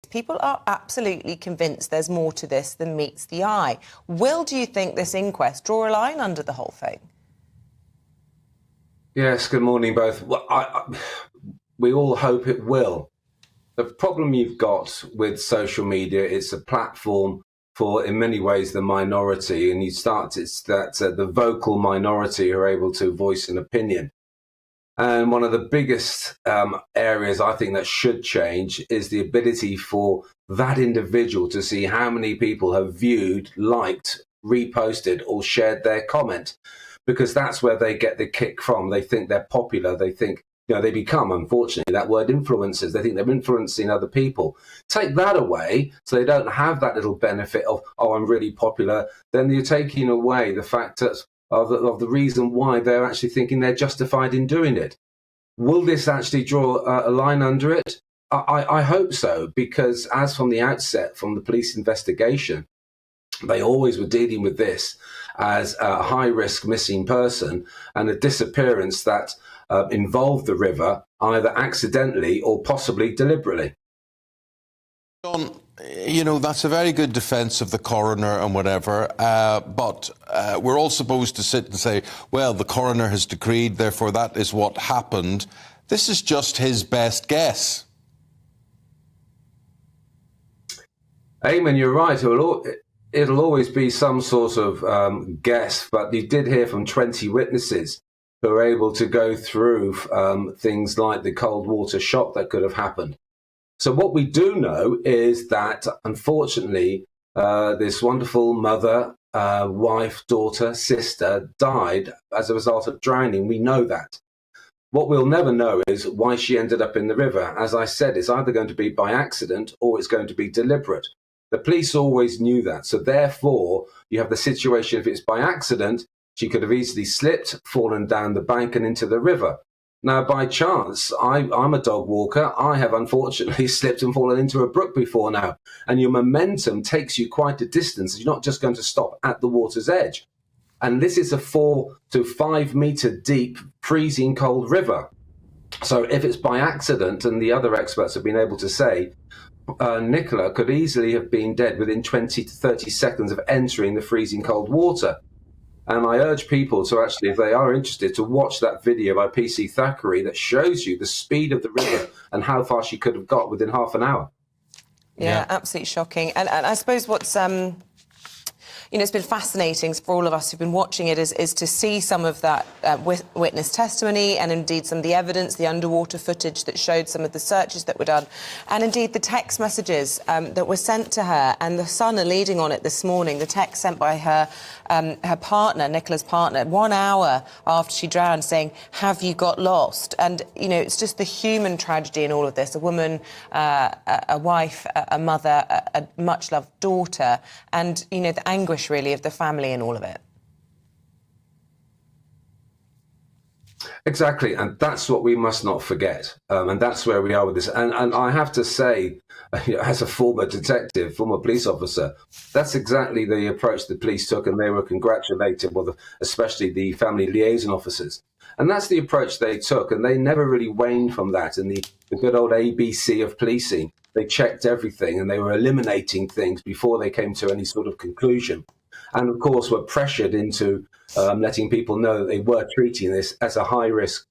People are absolutely convinced there's more to this than meets the eye. Do you think this inquest draw a line under the whole thing? Yes, good morning both. Well, we all hope it will. The problem you've got with social media, it's a platform for, in many ways, the minority, and it's that the vocal minority who are able to voice an opinion. And one of the biggest areas I think that should change is the ability for that individual to see how many people have viewed, liked, reposted, or shared their comment, because that's where they get the kick from. They think they're popular. They think, they become, unfortunately, that word influencers. They think they're influencing other people. Take that away so they don't have that little benefit of, oh, I'm really popular. Then you're taking away the fact that of the reason why they're actually thinking they're justified in doing it. Will this actually draw a line under it? I hope so, because as from the outset, from the police investigation, they always were dealing with this as a high-risk missing person and a disappearance that involved the river either accidentally or possibly deliberately. John, that's a very good defence of the coroner and whatever, but we're all supposed to sit and say, well, the coroner has decreed, therefore that is what happened. This is just his best guess. Eamon, you're right. It'll always be some sort of guess, but you did hear from 20 witnesses who are able to go through things like the cold water shock that could have happened. So what we do know is that, unfortunately, this wonderful mother, wife, daughter, sister died as a result of drowning. We know that. What we'll never know is why she ended up in the river. As I said, it's either going to be by accident or it's going to be deliberate. The police always knew that. So therefore, you have the situation, if it's by accident, she could have easily slipped, fallen down the bank and into the river. Now, by chance, I'm a dog walker. I have unfortunately slipped and fallen into a brook before now. And your momentum takes you quite a distance. You're not just going to stop at the water's edge. And this is a 4 to 5 meter deep, freezing cold river. So if it's by accident, and the other experts have been able to say, Nicola could easily have been dead within 20 to 30 seconds of entering the freezing cold water. And I urge people to actually, if they are interested, to watch that video by PC Thackeray that shows you the speed of the river and how far she could have got within half an hour. Yeah, absolutely shocking. And I suppose what's it's been fascinating for all of us who've been watching it is to see some of that witness testimony and indeed some of the evidence, the underwater footage that showed some of the searches that were done, and indeed the text messages that were sent to her. And the Sun are leading on it this morning, the text sent by her partner, Nicola's partner, 1 hour after she drowned, saying, "Have you got lost?" And, it's just the human tragedy in all of this. A woman, a wife, a mother, a much-loved daughter, and, the anguish really of the family in all of it. Exactly, and that's what we must not forget, and that's where we are with this. And I have to say, as a former detective, former police officer, that's exactly the approach the police took, and they were congratulated, especially the family liaison officers. And that's the approach they took, and they never really waned from that. And the good old ABC of policing, they checked everything, and they were eliminating things before they came to any sort of conclusion. And of course, were pressured into letting people know that they were treating this as a high-risk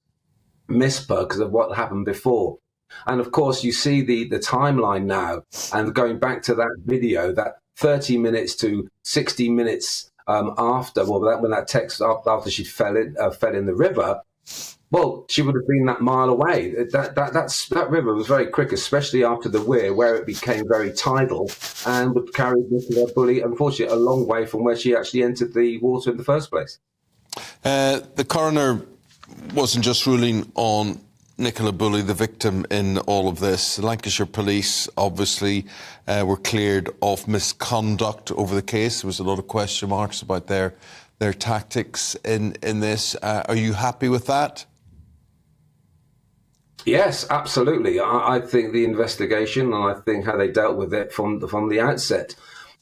misper because of what happened before. And of course, you see the timeline now, and going back to that video, that 30 minutes to 60 minutes after, when that text after she fell in the river, well, she would have been that mile away. That river was very quick, especially after the weir, where it became very tidal and would carry Nicola Bulley, unfortunately, a long way from where she actually entered the water in the first place. The coroner wasn't just ruling on Nicola Bulley, the victim in all of this. The Lancashire Police obviously were cleared of misconduct over the case. There was a lot of question marks about their tactics in this. Are you happy with that? Yes, absolutely. I think the investigation, and I think how they dealt with it from the outset,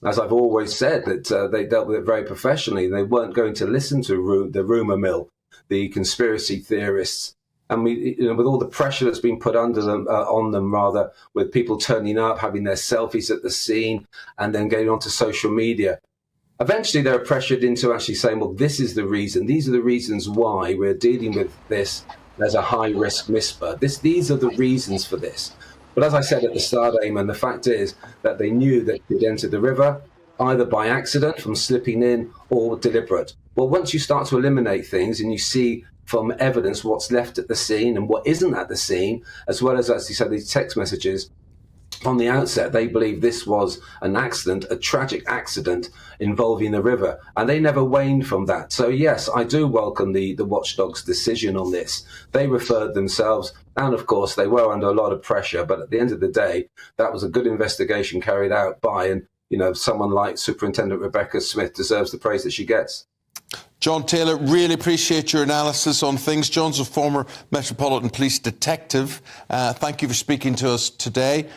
as I've always said, that they dealt with it very professionally. They weren't going to listen to the rumour mill, the conspiracy theorists, And with all the pressure that's been put under them, on them, rather, with people turning up, having their selfies at the scene, and then getting onto social media, eventually they're pressured into actually saying, well, this is the reason. These are the reasons why we're dealing with this as a high-risk whisper. These are the reasons for this. But as I said at the start, Eamon, the fact is that they knew that they'd entered the river either by accident from slipping in or deliberate. Well, once you start to eliminate things and you see from evidence what's left at the scene and what isn't at the scene, as well as you said, these text messages, from the outset, they believed this was an accident, a tragic accident involving the river, and they never waned from that. So yes, I do welcome the watchdog's decision on this. They referred themselves, and of course they were under a lot of pressure, but at the end of the day, that was a good investigation carried out by, and someone like Superintendent Rebecca Smith deserves the praise that she gets. John Taylor, really appreciate your analysis on things. John's a former Metropolitan Police detective. Thank you for speaking to us today.